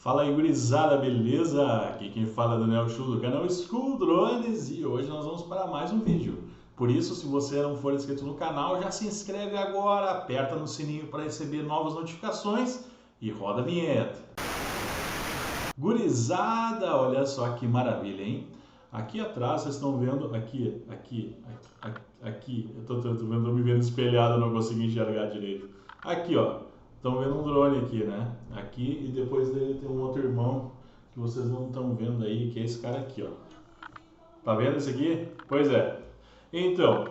Fala aí, gurizada, beleza? Aqui quem fala é Daniel Chu do canal School Drones e hoje nós vamos para mais um vídeo. Por isso, se você não for inscrito no canal, já se inscreve agora, aperta no sininho para receber novas notificações e roda a vinheta. Gurizada, olha só que maravilha, hein? Aqui atrás vocês estão vendo, aqui, eu tô me vendo espelhado, não consigo enxergar direito. Aqui, ó. Estão vendo um drone aqui, né? Aqui e depois dele tem um outro irmão que vocês não estão vendo aí, que é esse cara aqui, ó. Tá vendo esse aqui? Pois é. Então,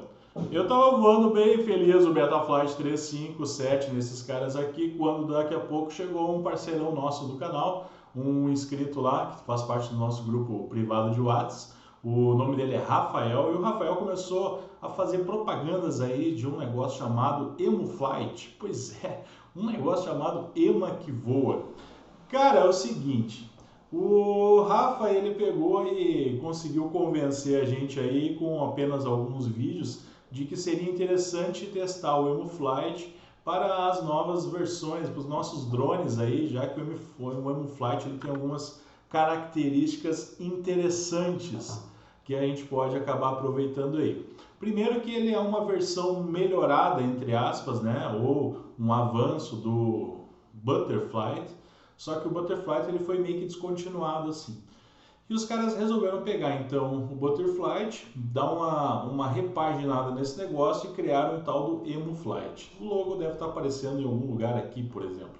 eu tava voando bem feliz o Betaflight 357 nesses caras aqui, quando daqui a pouco chegou um parceirão nosso do canal, um inscrito lá, que faz parte do nosso grupo privado de WhatsApp. O nome dele é Rafael, e o Rafael começou a fazer propagandas aí de um negócio chamado EmuFlight. Pois é, um negócio chamado Ema que Voa. Cara, é o seguinte, o Rafa ele pegou e conseguiu convencer a gente aí com apenas alguns vídeos de que seria interessante testar o EmuFlight para as novas versões, para os nossos drones aí, já que o EmuFlight ele tem algumas características interessantes que a gente pode acabar aproveitando aí. Primeiro que ele é uma versão melhorada, entre aspas, né, ou um avanço do Butterflight, só que o Butterflight ele foi meio que descontinuado assim. E os caras resolveram pegar então o Butterflight, dar uma repaginada nesse negócio e criaram um tal do EmuFlight. O logo deve estar aparecendo em algum lugar aqui, por exemplo.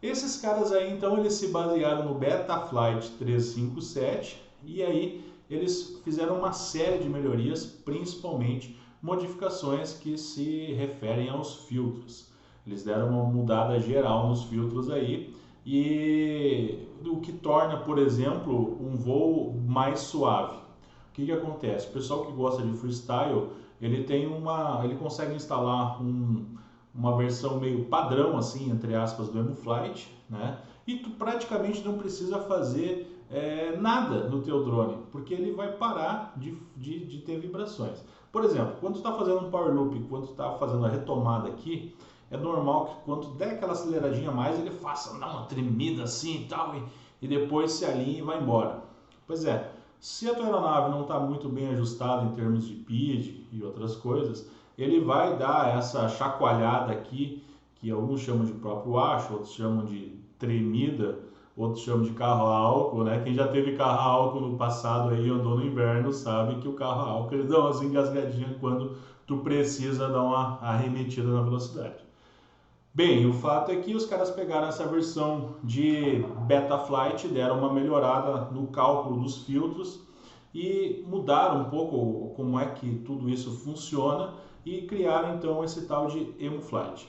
Esses caras aí então eles se basearam no Betaflight 357 e aí eles fizeram uma série de melhorias, principalmente modificações que se referem aos filtros. Eles deram uma mudada geral nos filtros aí e o que torna, por exemplo, um voo mais suave. O que acontece? O pessoal que gosta de freestyle, ele consegue instalar uma versão meio padrão, assim, entre aspas, do EmuFlight, né? E tu praticamente não precisa fazer nada no teu drone, porque ele vai parar de ter vibrações. Por exemplo, quando tu está fazendo um power loop, quando tu está fazendo a retomada aqui, é normal que quando tu der aquela aceleradinha a mais, ele faça dá uma tremida assim e tal, e depois se alinha e vai embora. Pois é, se a tua aeronave não está muito bem ajustada em termos de PID e outras coisas, ele vai dar essa chacoalhada aqui, que alguns chamam de próprio acho, outros chamam de tremida, outros chamam de carro a álcool, né? Quem já teve carro a álcool no passado aí, andou no inverno, sabe que o carro a álcool ele dá umas engasgadinhas quando tu precisa dar uma arremetida na velocidade. Bem, o fato é que os caras pegaram essa versão de Betaflight, deram uma melhorada no cálculo dos filtros e mudaram um pouco como é que tudo isso funciona e criaram então esse tal de EmuFlight.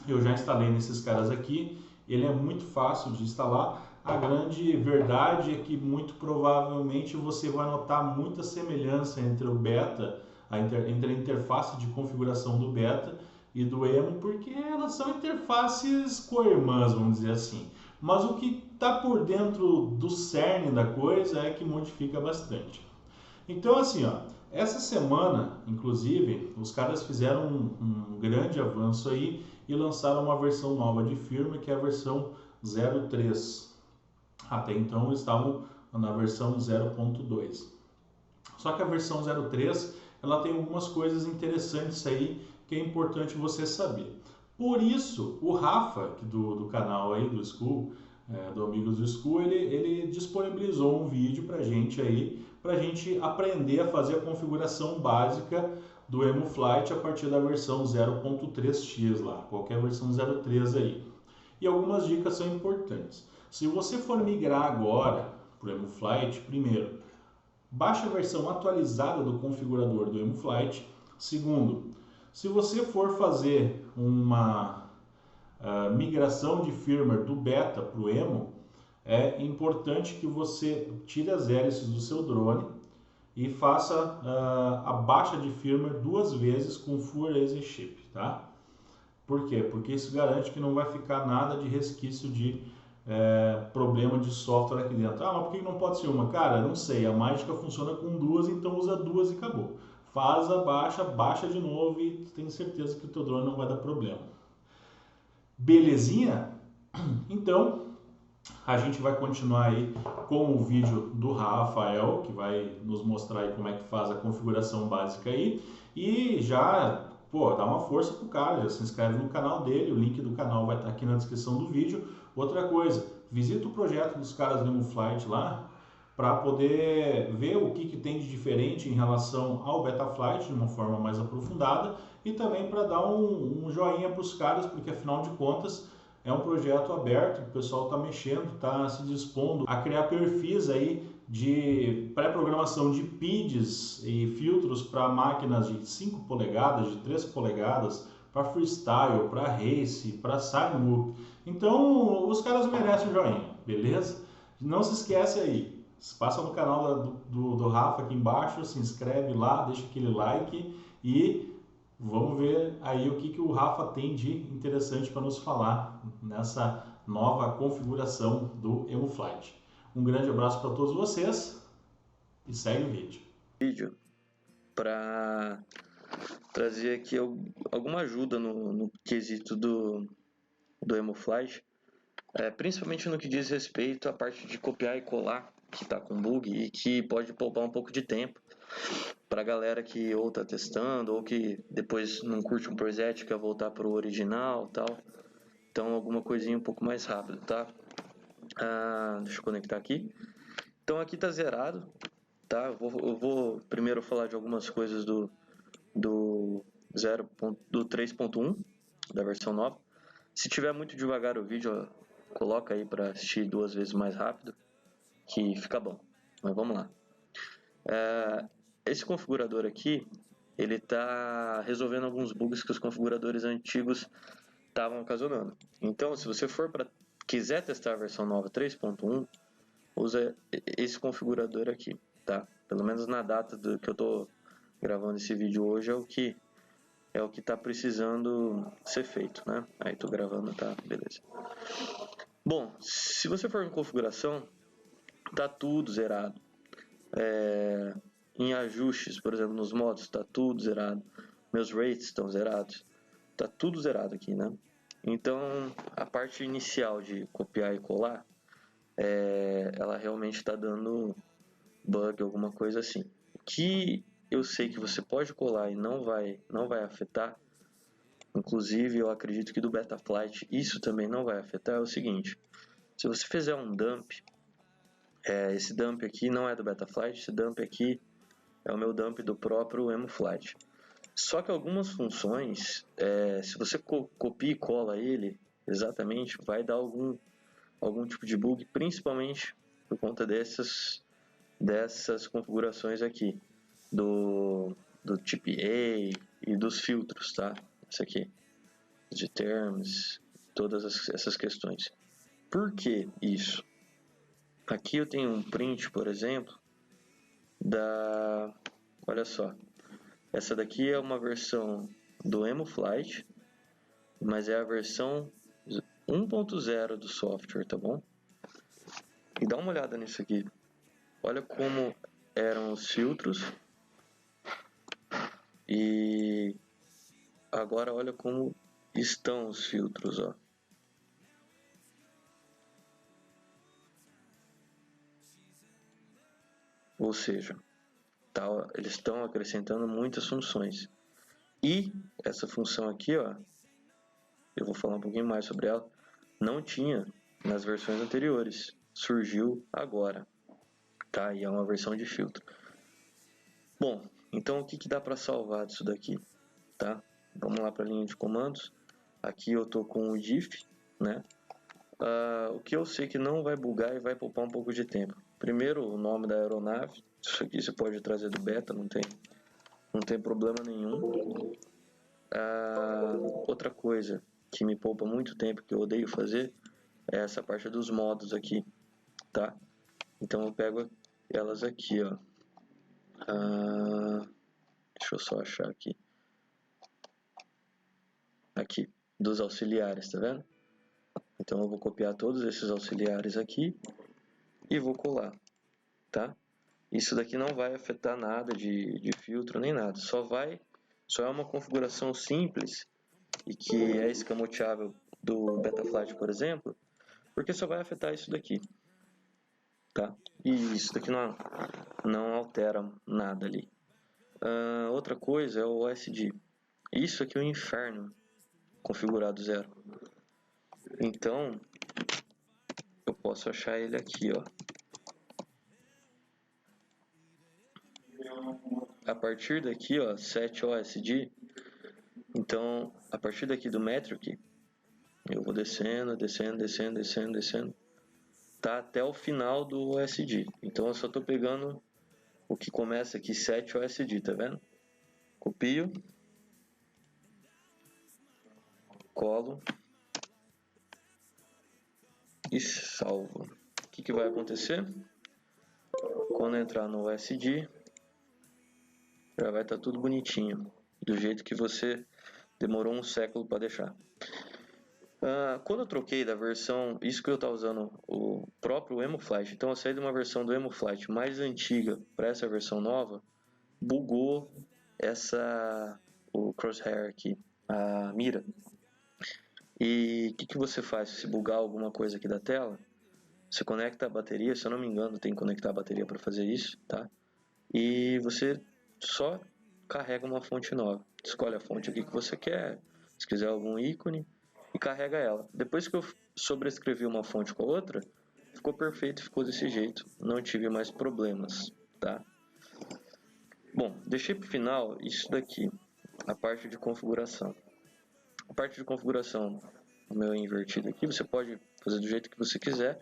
Eu já instalei nesses caras aqui, ele é muito fácil de instalar. A grande verdade é que muito provavelmente você vai notar muita semelhança entre o beta, entre a interface de configuração do beta e do Emu, porque elas são interfaces co-irmãs, vamos dizer assim. Mas o que está por dentro do cerne da coisa é que modifica bastante. Então assim, ó, essa semana, inclusive, os caras fizeram um grande avanço aí e lançaram uma versão nova de firmware, que é a versão 03. Até então eles estavam na versão 0.2. Só que a versão 03, ela tem algumas coisas interessantes aí que é importante você saber. Por isso, o Rafa, do canal aí do School, do Amigos do School, ele disponibilizou um vídeo pra gente aí, pra gente aprender a fazer a configuração básica do EmuFlight a partir da versão 0.3x lá, qualquer versão 03 aí. E algumas dicas são importantes. Se você for migrar agora para o EmuFlight, primeiro, baixe a versão atualizada do configurador do EmuFlight. Segundo, se você for fazer uma migração de firmware do beta para o Emu, é importante que você tire as hélices do seu drone e faça a baixa de firmware 2 vezes com Full Erase Chip, tá? Por quê? Porque isso garante que não vai ficar nada de resquício de problema de software aqui dentro. Ah, mas por que não pode ser uma? Cara, não sei, a mágica funciona com duas, então usa duas e acabou. Faz a baixa de novo e tem certeza que o teu drone não vai dar problema. Belezinha? Então, A gente vai continuar aí com o vídeo do Rafael, que vai nos mostrar aí como é que faz a configuração básica aí. E já, pô, dá uma força pro cara, já se inscreve no canal dele, o link do canal vai estar aqui na descrição do vídeo. Outra coisa, visita o projeto dos caras do EmuFlight lá, para poder ver o que tem de diferente em relação ao Betaflight de uma forma mais aprofundada e também para dar um joinha para os caras, porque afinal de contas é um projeto aberto, o pessoal está mexendo, está se dispondo a criar perfis aí de pré-programação de PIDs e filtros para máquinas de 5 polegadas, de 3 polegadas, para freestyle, para race, para side Então, os caras merecem o joinha, beleza? Não se esquece aí, passa no canal do Rafa aqui embaixo, se inscreve lá, deixa aquele like e vamos ver aí o que o Rafa tem de interessante para nos falar nessa nova configuração do EmuFlight. Um grande abraço para todos vocês e segue o vídeo. Para trazer aqui alguma ajuda no quesito do EmuFlight, principalmente no que diz respeito à parte de copiar e colar, que está com bug e que pode poupar um pouco de tempo para a galera que ou está testando ou que depois não curte um preset, quer voltar para o original tal. Então alguma coisinha um pouco mais rápido, tá? Deixa eu conectar aqui. Então aqui está zerado, tá? Eu vou primeiro falar de algumas coisas do 3.1 da versão nova. Se tiver muito devagar o vídeo, coloca aí para assistir 2 vezes mais rápido, que fica bom. Mas vamos lá. Esse configurador aqui, ele está resolvendo alguns bugs que os configuradores antigos estavam ocasionando. Então, se você quiser testar a versão nova 3.1, usa esse configurador aqui, tá? Pelo menos na data que eu estou gravando esse vídeo hoje é o que está precisando ser feito, né? Aí estou gravando, tá? Beleza. Bom, se você for em configuração, tá tudo zerado. Em ajustes, por exemplo, nos modos, está tudo zerado. Meus rates estão zerados. Tá tudo zerado aqui, né? Então, a parte inicial de copiar e colar, ela realmente está dando bug, alguma coisa assim. Que eu sei que você pode colar e não vai afetar, inclusive eu acredito que do Betaflight isso também não vai afetar, é o seguinte: se você fizer um dump, esse dump aqui não é do Betaflight, esse dump aqui é o meu dump do próprio EmuFlight. Só que algumas funções, se você copia e cola ele exatamente, vai dar algum tipo de bug, principalmente por conta dessas configurações aqui do type A e dos filtros, tá? Isso aqui, de terms, todas essas questões. Por que isso? Aqui eu tenho um print, por exemplo, olha só, essa daqui é uma versão do EmuFlight, mas é a versão 1.0 do software, tá bom? E dá uma olhada nisso aqui. Olha como eram os filtros e agora olha como estão os filtros, ó. Ou seja, eles estão acrescentando muitas funções. E essa função aqui, ó, eu vou falar um pouquinho mais sobre ela, não tinha nas versões anteriores, surgiu agora, tá? E é uma versão de filtro. Bom, então o que dá para salvar disso daqui, tá? Vamos lá para a linha de comandos. Aqui eu tô com o diff, né? O que eu sei que não vai bugar e vai poupar um pouco de tempo. Primeiro, o nome da aeronave. Isso aqui você pode trazer do beta, não tem problema nenhum. Outra coisa que me poupa muito tempo, que eu odeio fazer, é essa parte dos modos aqui, tá? Então eu pego elas aqui, ó. Deixa eu só achar aqui. Aqui, dos auxiliares, tá vendo? Então eu vou copiar todos esses auxiliares aqui e vou colar, tá? Isso daqui não vai afetar nada de filtro nem nada, só é uma configuração simples e que é escamoteável do Betaflight, por exemplo, porque só vai afetar isso daqui, tá? E isso daqui não altera nada ali. Outra coisa é o OSD. Isso aqui é o inferno configurado 0. Então, eu posso achar ele aqui, ó. A partir daqui, ó, set OSD. Então, a partir daqui do metric, eu vou descendo, tá até o final do OSD. Então, eu só tô pegando o que começa aqui, set OSD, tá vendo? Copio, colo e salvo. O que vai acontecer? Quando entrar no OSD, já vai estar tudo bonitinho, do jeito que você demorou um século para deixar. Quando eu troquei da versão, isso que eu estava usando o próprio EmuFlight, então eu saí de uma versão do EmuFlight mais antiga para essa versão nova, bugou o crosshair aqui, a mira. E o que você faz se bugar alguma coisa aqui da tela? Você conecta a bateria, se eu não me engano tem que conectar a bateria para fazer isso, tá? E você só carrega uma fonte nova. Escolhe a fonte aqui que você quer, se quiser algum ícone, e carrega ela. Depois que eu sobrescrevi uma fonte com a outra, ficou perfeito, ficou desse jeito. Não tive mais problemas, tá? Bom, deixei para o final isso daqui, a parte de configuração. A parte de configuração, o meu é invertido aqui, você pode fazer do jeito que você quiser,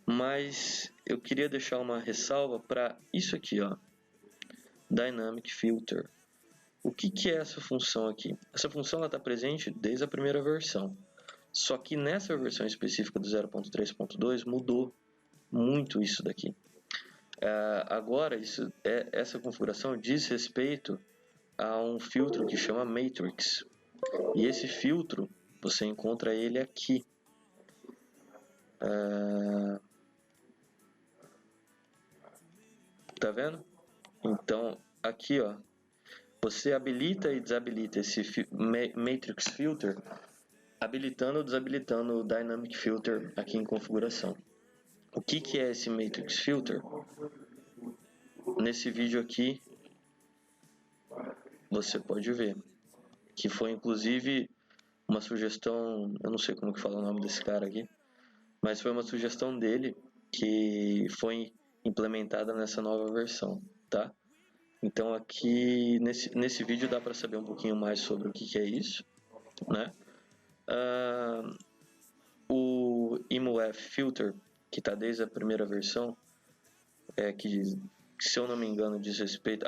mas eu queria deixar uma ressalva para isso aqui, ó, Dynamic Filter. O que é essa função aqui? Essa função está presente desde a primeira versão, só que nessa versão específica do 0.3.2 mudou muito isso daqui. Agora, essa configuração diz respeito a um filtro que chama Matrix. E esse filtro, você encontra ele aqui. Tá vendo? Então, aqui, ó, você habilita e desabilita esse Matrix Filter, habilitando ou desabilitando o Dynamic Filter aqui em configuração. O que é esse Matrix Filter? Nesse vídeo aqui, você pode ver que foi inclusive uma sugestão, eu não sei como que fala o nome desse cara aqui, mas foi uma sugestão dele que foi implementada nessa nova versão, tá? Então aqui nesse vídeo dá para saber um pouquinho mais sobre o que é isso, né? O EmuF Filter, que está desde a primeira versão, que se eu não me engano diz respeito...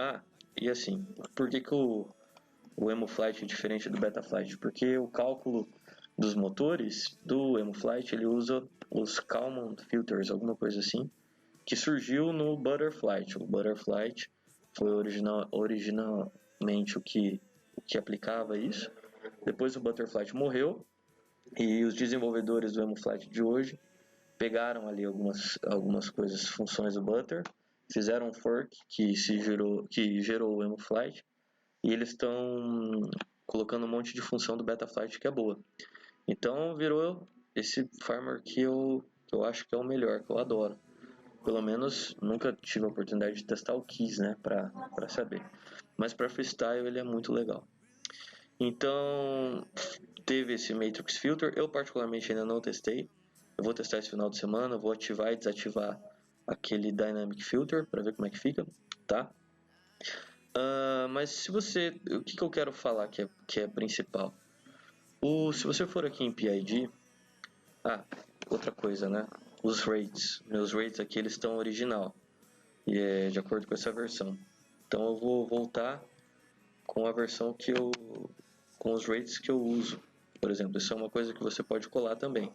e assim, por que o EmuFlight é diferente do BetaFlight? Porque o cálculo dos motores do EmuFlight, ele usa os Kalman Filters, alguma coisa assim, que surgiu no Butterflight. O Butterflight foi originalmente o que aplicava isso. Depois o Butterflight morreu e os desenvolvedores do EmuFlight de hoje pegaram ali algumas coisas, funções do Butter, fizeram um fork que gerou o EmuFlight e eles estão colocando um monte de função do BetaFlight que é boa. Então virou esse Farmer que eu acho que é o melhor, que eu adoro. Pelo menos nunca tive a oportunidade de testar o Keys, né, pra saber. Mas para freestyle ele é muito legal. Então teve esse Matrix Filter, eu particularmente ainda não testei. Eu vou testar esse final de semana, vou ativar e desativar aquele Dynamic Filter para ver como é que fica, tá? Mas se você, o que eu quero falar que é principal? Se você for aqui em PID, outra coisa, né? Os rates, meus rates aqui eles estão original e é de acordo com essa versão. Então eu vou voltar com a versão com os rates que eu uso. Por exemplo, isso é uma coisa que você pode colar também.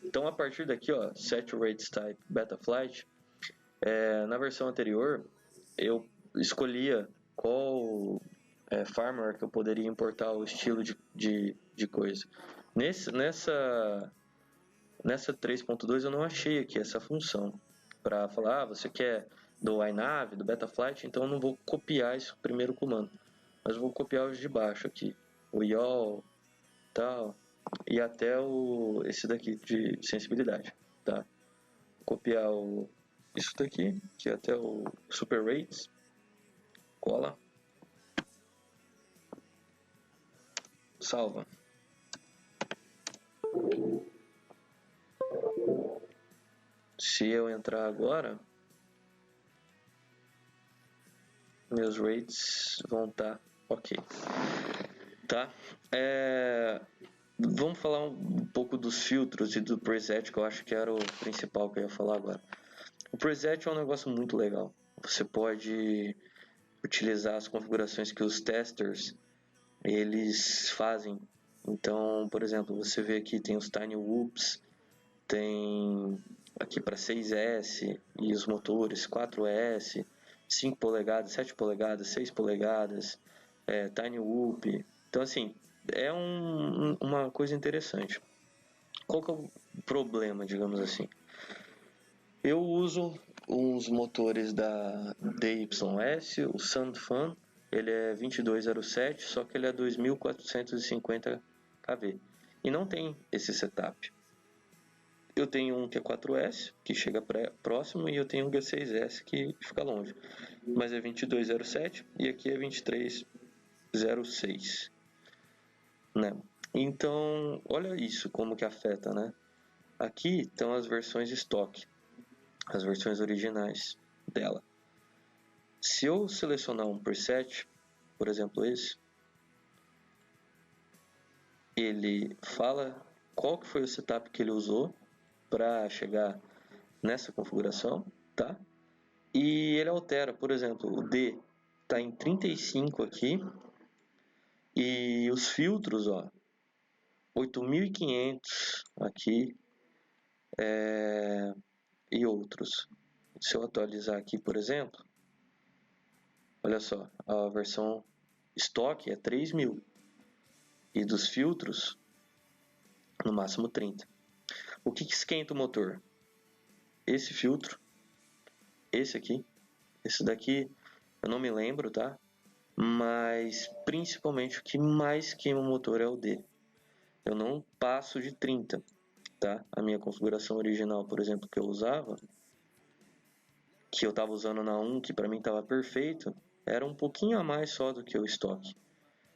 Então a partir daqui, ó, set rates type BetaFlight, na versão anterior eu escolhia qual firmware que eu poderia importar o estilo de coisa. Nessa 3.2 eu não achei aqui essa função para falar, você quer do iNav, do BetaFlight, então eu não vou copiar esse primeiro comando, mas eu vou copiar os de baixo aqui, o YAL, tal, e até esse daqui de sensibilidade, tá? Copiar isso daqui, que é até o Super Rates, cola, salva. Se eu entrar agora, meus rates vão estar ok, tá? Vamos falar um pouco dos filtros e do preset, que eu acho que era o principal que eu ia falar agora. O preset é um negócio muito legal. Você pode utilizar as configurações que os testers eles fazem. Então, por exemplo, você vê aqui tem os Tiny Whoops, tem aqui para 6S e os motores 4S, 5 polegadas, 7 polegadas, 6 polegadas, Tiny Whoop. Então, assim, é uma coisa interessante. Qual que é o problema, digamos assim? Eu uso uns motores da DYS, o SandFan, ele é 2207, só que ele é 2450 kV. E não tem esse setup. Eu tenho um que é 4S, que chega próximo, e eu tenho um que é 6S, que fica longe. Mas é 2207 e aqui é 2306. Né? Então, olha isso, como que afeta, né? Aqui estão as versões estoque, as versões originais dela. Se eu selecionar um preset, por exemplo esse, ele fala qual que foi o setup que ele usou para chegar nessa configuração, tá? E ele altera, por exemplo, o D está em 35 aqui e os filtros, ó, 8500 aqui e outros. Se eu atualizar aqui, por exemplo, olha só, a versão estoque é 3000 e dos filtros no máximo 30. O que esquenta o motor? Esse filtro, esse aqui, esse daqui eu não me lembro, tá? Mas principalmente o que mais queima o motor é o D. Eu não passo de 30, tá? A minha configuração original, por exemplo, que eu usava, que eu estava usando na 1, que para mim estava perfeito, era um pouquinho a mais só do que o estoque.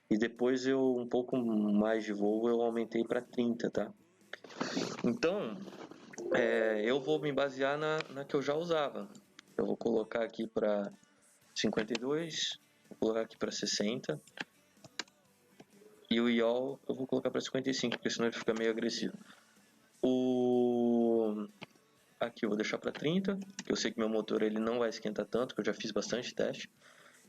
E depois um pouco mais de voo, eu aumentei para 30, tá? Então, eu vou me basear na que eu já usava. Eu vou colocar aqui para 52, vou colocar aqui para 60. E o yaw eu vou colocar para 55, porque senão ele fica meio agressivo. Aqui eu vou deixar para 30, porque eu sei que meu motor ele não vai esquentar tanto, que eu já fiz bastante teste.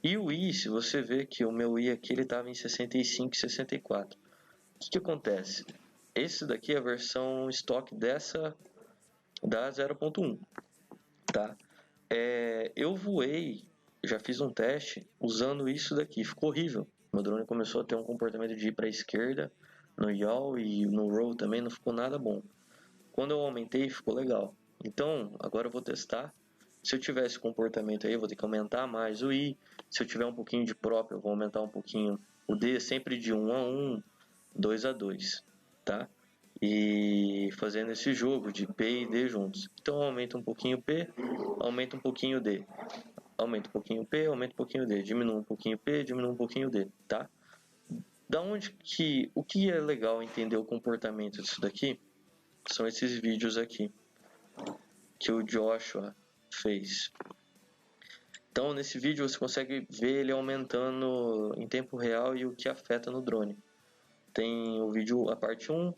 E o I, se você vê que o meu I aqui ele estava em 65 e 64. O que acontece? Esse daqui é a versão estoque dessa da 0.1, tá? Eu voei, já fiz um teste usando isso daqui, ficou horrível. Meu drone começou a ter um comportamento de ir para a esquerda no yaw e no roll também, não ficou nada bom. Quando eu aumentei, ficou legal. Então, agora eu vou testar. Se eu tiver esse comportamento aí, eu vou ter que aumentar mais o I. Se eu tiver um pouquinho de prop, eu vou aumentar um pouquinho o D, sempre de 1 a 1, 2 a 2, tá? E fazendo esse jogo de P e D juntos. Então, aumenta um pouquinho o P, aumenta um pouquinho o D. Aumenta um pouquinho o P, aumenta um pouquinho o D. Diminui um pouquinho o P, diminui um pouquinho o D, tá? O que é legal entender o comportamento disso daqui são esses vídeos aqui que o Joshua fez. Então, nesse vídeo você consegue ver ele aumentando em tempo real e o que afeta no drone. Tem o vídeo, a parte 1,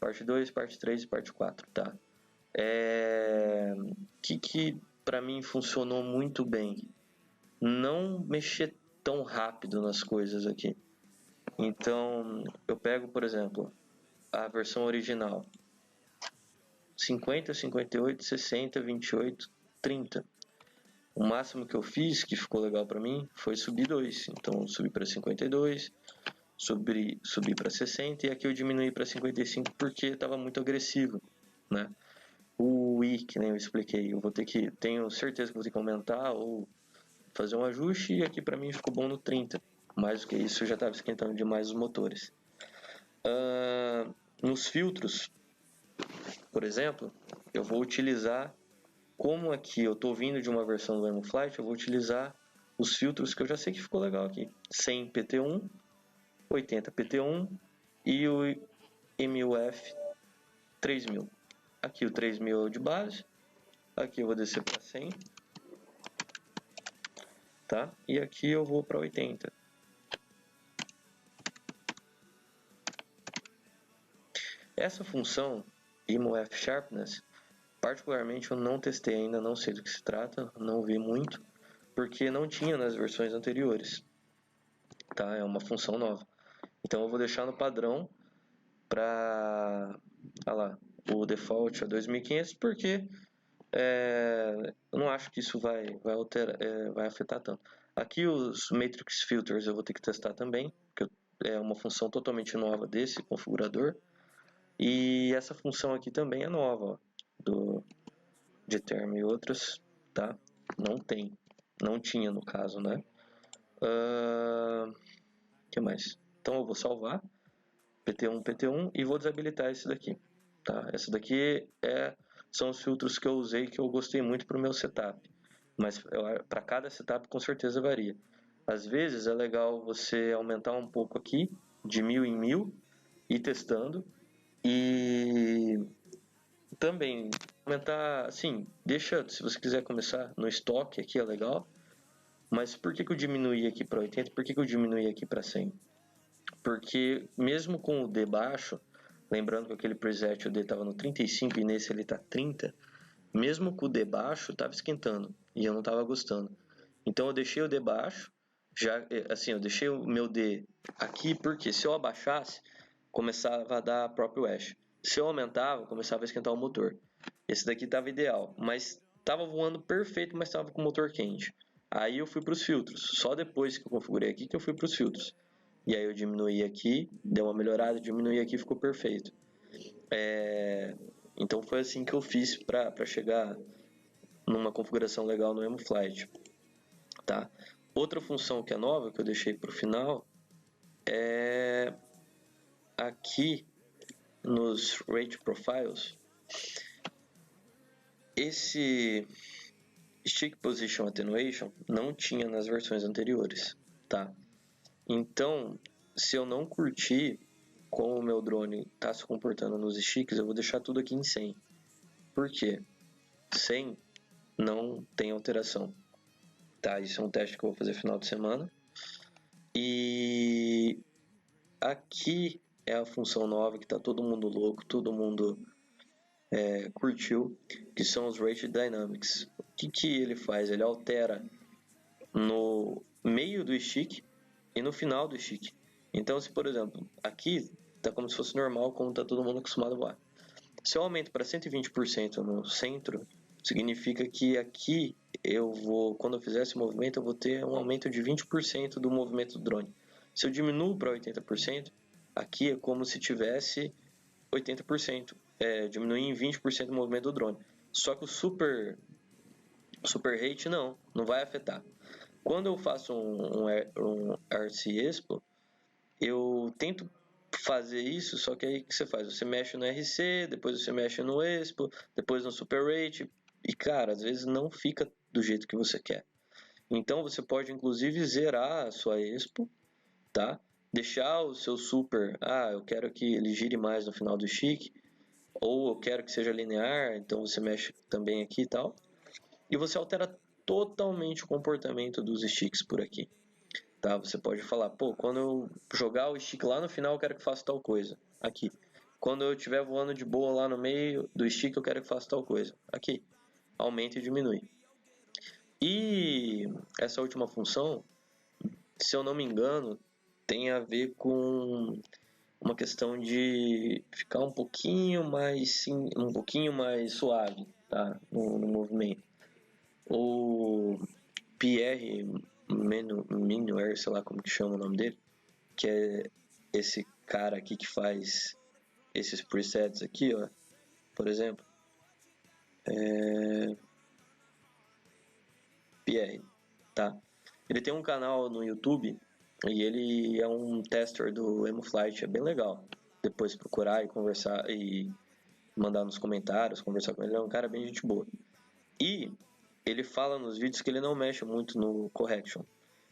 parte 2, parte 3 e parte 4, tá? Que para mim funcionou muito bem. Não mexer tão rápido nas coisas aqui. Então, eu pego, por exemplo, a versão original. 50, 58, 60, 28, 30. O máximo que eu fiz, que ficou legal para mim, foi subir 2. Então, eu subi para 52, subi para 60 e aqui eu diminuí para 55 porque estava muito agressivo, né? O I, que nem eu expliquei, tenho certeza que vou ter que aumentar ou fazer um ajuste e aqui para mim ficou bom no 30. Mais do que isso, eu já estava esquentando demais os motores. Nos filtros, por exemplo, eu vou utilizar, como aqui eu estou vindo de uma versão do EmuFlight, eu vou utilizar os filtros que eu já sei que ficou legal aqui. 100 PT1, 80 PT1 e o MUF 3000. Aqui o 3000 é o de base, aqui eu vou descer para 100, tá? E aqui eu vou para 80. Essa função MUF Sharpness, particularmente eu não testei ainda, não sei do que se trata, não vi muito, porque não tinha nas versões anteriores, tá? É uma função nova. Então eu vou deixar no padrão para, lá, o default é 2500, porque eu não acho que isso vai alterar, vai afetar tanto. Aqui os Matrix Filters eu vou ter que testar também, porque é uma função totalmente nova desse configurador. E essa função aqui também é nova, ó, do Gterm e outras, tá? Não tinha no caso, né? Que mais? Então eu vou salvar PT1 e vou desabilitar esse daqui, tá? Esse daqui são os filtros que eu usei, que eu gostei muito para o meu setup, mas para cada setup com certeza varia. Às vezes é legal você aumentar um pouco aqui, de 1000 em 1000, ir testando, e também aumentar, assim, se você quiser começar no estoque aqui é legal, mas por que eu diminuí aqui para 80, por que eu diminuí aqui para 100? Porque mesmo com o D baixo, lembrando que aquele preset o D estava no 35 e nesse ele está 30, mesmo com o D baixo estava esquentando e eu não estava gostando. Então eu deixei o D baixo, eu deixei o meu D aqui porque se eu abaixasse, começava a dar próprio Ash. Se eu aumentava, começava a esquentar o motor. Esse daqui estava ideal, mas estava voando perfeito, mas estava com o motor quente. Aí eu fui para os filtros, só depois que eu configurei aqui que eu fui para os filtros. E aí eu diminuí aqui, deu uma melhorada, diminuí aqui, ficou perfeito. Então foi assim que eu fiz para chegar numa configuração legal no EmuFlight, tá? Outra função que é nova, que eu deixei para o final, é aqui nos Rate Profiles, esse Stick Position Attenuation não tinha nas versões anteriores, tá? Então, se eu não curtir como o meu drone está se comportando nos sticks, eu vou deixar tudo aqui em 100. Por quê? 100 não tem alteração, tá? Isso é um teste que eu vou fazer no final de semana. E aqui é a função nova que tá todo mundo louco, todo mundo curtiu, que são os Rate Dynamics. O que ele faz? Ele altera no meio do stick e no final do stick. Então, se por exemplo, aqui tá como se fosse normal, como tá todo mundo acostumado a voar. Se eu aumento para 120% no centro, significa que aqui quando eu fizer esse movimento, eu vou ter um aumento de 20% do movimento do drone. Se eu diminuo para 80%, aqui é como se tivesse 80%, diminuir em 20% do movimento do drone. Só que o super rate não vai afetar. Quando eu faço um RC Expo, eu tento fazer isso, só que aí o que você faz? Você mexe no RC, depois você mexe no Expo, depois no Super Rate, e cara, às vezes não fica do jeito que você quer. Então você pode inclusive zerar a sua Expo, tá? Deixar o seu Super, eu quero que ele gire mais no final do stick, ou eu quero que seja linear, então você mexe também aqui e tal. E você altera totalmente o comportamento dos sticks por aqui. Tá? Você pode falar, quando eu jogar o stick lá no final, eu quero que faça tal coisa. Aqui. Quando eu estiver voando de boa lá no meio do stick, eu quero que faça tal coisa. Aqui. Aumenta e diminui. E essa última função, se eu não me engano, tem a ver com uma questão de ficar um pouquinho mais suave, tá? No movimento. O Pierre Minuer, sei lá como que chama o nome dele, que é esse cara aqui que faz esses presets aqui, ó, por exemplo, Pierre, tá? Ele tem um canal no YouTube e ele é um tester do EmuFlight, é bem legal. depois procurar e conversar e mandar nos comentários, conversar com ele. Ele é um cara bem gente boa. E ele fala nos vídeos que ele não mexe muito no correction,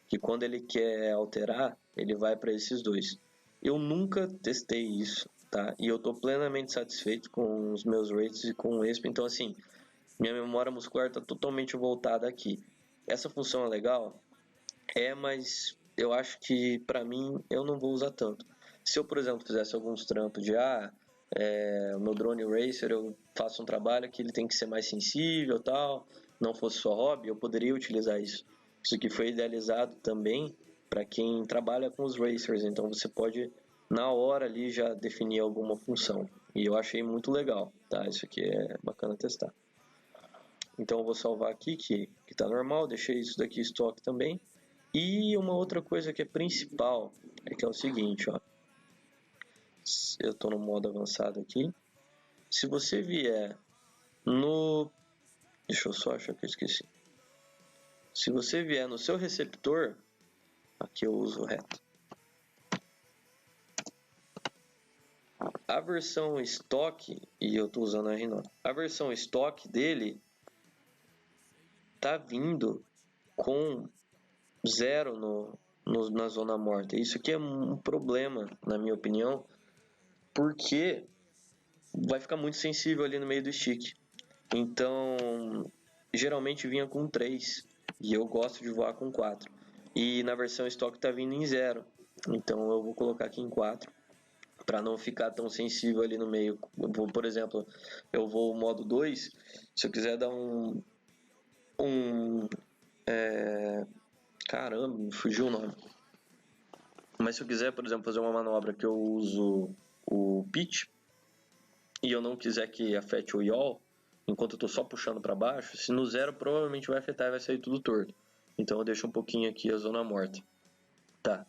que quando ele quer alterar, ele vai para esses dois. Eu nunca testei isso, tá? E eu tô plenamente satisfeito com os meus rates e com o ESP. Então, assim, minha memória muscular está totalmente voltada aqui. Essa função é legal? É, mas eu acho que para mim eu não vou usar tanto. Se eu, por exemplo, fizesse alguns trampos de o meu drone racer, eu faço um trabalho que ele tem que ser mais sensível, tal, não fosse só hobby, eu poderia utilizar isso. Isso aqui foi idealizado também para quem trabalha com os racers, então você pode na hora ali já definir alguma função. E eu achei muito legal, tá? Isso aqui é bacana testar. Então eu vou salvar aqui que está normal, deixei isso daqui em estoque também. E uma outra coisa que é principal é que é o seguinte, ó. Eu estou no modo avançado aqui. Se você vier no... Deixa eu só achar que eu esqueci. Se você vier no seu receptor, aqui eu uso o reto. A versão estoque, e eu estou usando a R9, a versão estoque dele tá vindo com 0 na zona morta. Isso aqui é um problema, na minha opinião, porque vai ficar muito sensível ali no meio do stick. Então, geralmente vinha com 3 e eu gosto de voar com 4. E na versão estoque tá vindo em 0. Então eu vou colocar aqui em 4 para não ficar tão sensível ali no meio. Por exemplo, eu vou modo 2, se eu quiser dar caramba, me fugiu o nome. Mas se eu quiser, por exemplo, fazer uma manobra que eu uso o pitch e eu não quiser que afete o yaw, enquanto eu estou só puxando para baixo, se no 0 provavelmente vai afetar e vai sair tudo torto. Então eu deixo um pouquinho aqui a zona morta. Tá.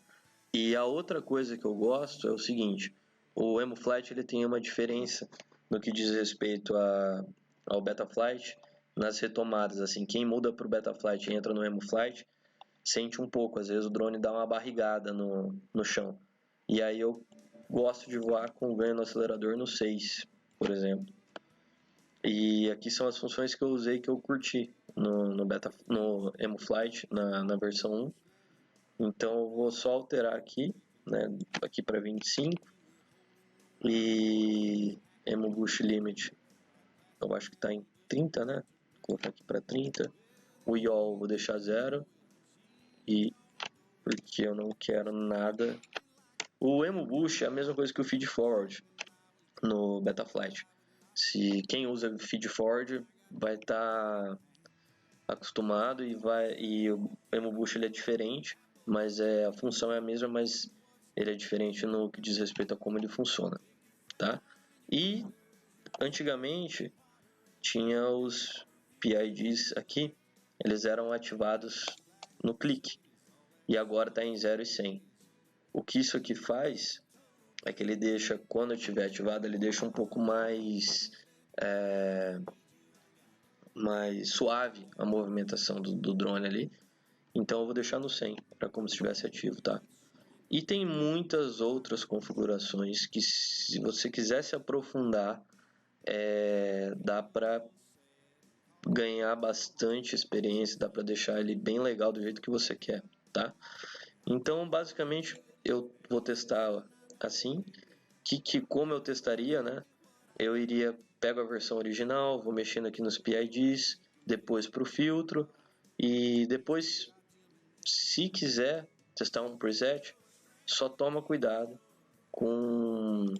E a outra coisa que eu gosto é o seguinte, o EmuFlight ele tem uma diferença no que diz respeito ao Betaflight nas retomadas. Assim, quem muda para o Betaflight e entra no EmuFlight sente um pouco, às vezes o drone dá uma barrigada no chão. E aí eu gosto de voar com ganho no acelerador no 6, por exemplo. E aqui são as funções que eu usei que eu curti no EmuFlight, na versão 1. Então eu vou só alterar aqui, né, aqui para 25. E EmuBoost Limit, eu acho que está em 30, né? Vou colocar aqui para 30. O yaw eu vou deixar 0. E porque eu não quero nada. O EmuBoost é a mesma coisa que o Feed Forward no Betaflight. Se quem usa Feed Forward vai estar acostumado e o EmuBoost ele é diferente, mas a função é a mesma, mas ele é diferente no que diz respeito a como ele funciona, tá? E antigamente tinha os PIDs aqui, eles eram ativados no clique e agora está em 0 e 100. O que isso aqui faz é que ele deixa, quando eu estiver ativado, ele deixa um pouco mais suave a movimentação do drone ali. Então eu vou deixar no 100, para como se estivesse ativo, tá? E tem muitas outras configurações que, se você quiser se aprofundar, dá para ganhar bastante experiência, dá para deixar ele bem legal do jeito que você quer, tá? Então, basicamente, eu vou testar assim, como eu testaria, né? Eu pego a versão original, vou mexendo aqui nos PIDs, depois para o filtro, e depois, se quiser testar um preset, só toma cuidado com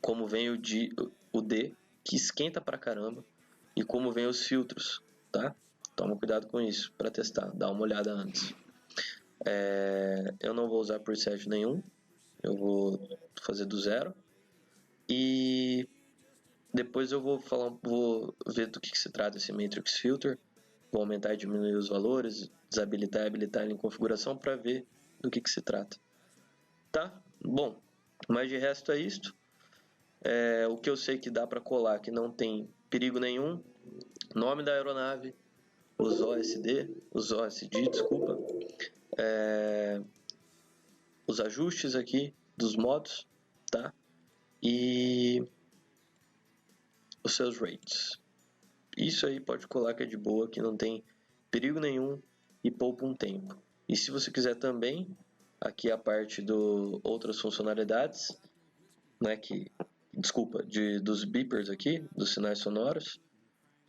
como vem o D, que esquenta pra caramba, e como vem os filtros, tá? Toma cuidado com isso para testar, dá uma olhada antes. Eu não vou usar preset nenhum, eu vou fazer do 0 e depois eu vou ver do que se trata esse Matrix Filter, vou aumentar e diminuir os valores, desabilitar e habilitar ele em configuração para ver do que se trata, tá? Bom, mas de resto é isto. O que eu sei que dá para colar, que não tem perigo nenhum, nome da aeronave, os OSD, desculpa, os ajustes aqui dos modos, tá? e os seus rates. Isso aí pode colar que é de boa, que não tem perigo nenhum e poupa um tempo. E se você quiser também, aqui a parte do outras funcionalidades, né, dos beepers aqui, dos sinais sonoros,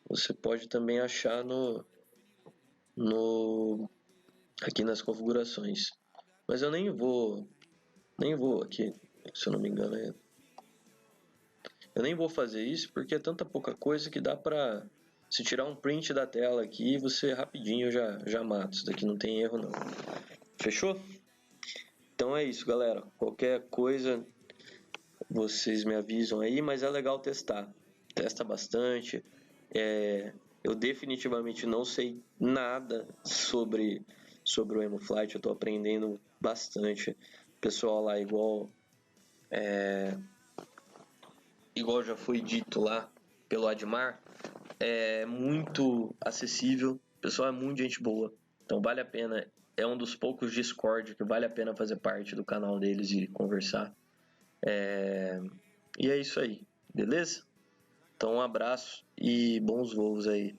você pode também achar aqui nas configurações. Mas eu nem vou aqui, se eu não me engano, eu nem vou fazer isso porque é tanta pouca coisa que dá pra se tirar um print da tela aqui, você rapidinho já mata. Isso daqui não tem erro não. Fechou? Então é isso, galera. Qualquer coisa vocês me avisam aí, mas é legal testar. Testa bastante. Eu definitivamente não sei nada sobre o EmuFlight. Eu tô aprendendo bastante. O pessoal lá igual já foi dito lá pelo Admar, é muito acessível, o pessoal é muito gente boa, então vale a pena, é um dos poucos Discord que vale a pena fazer parte do canal deles e conversar. E é isso aí, beleza? Então um abraço e bons voos aí.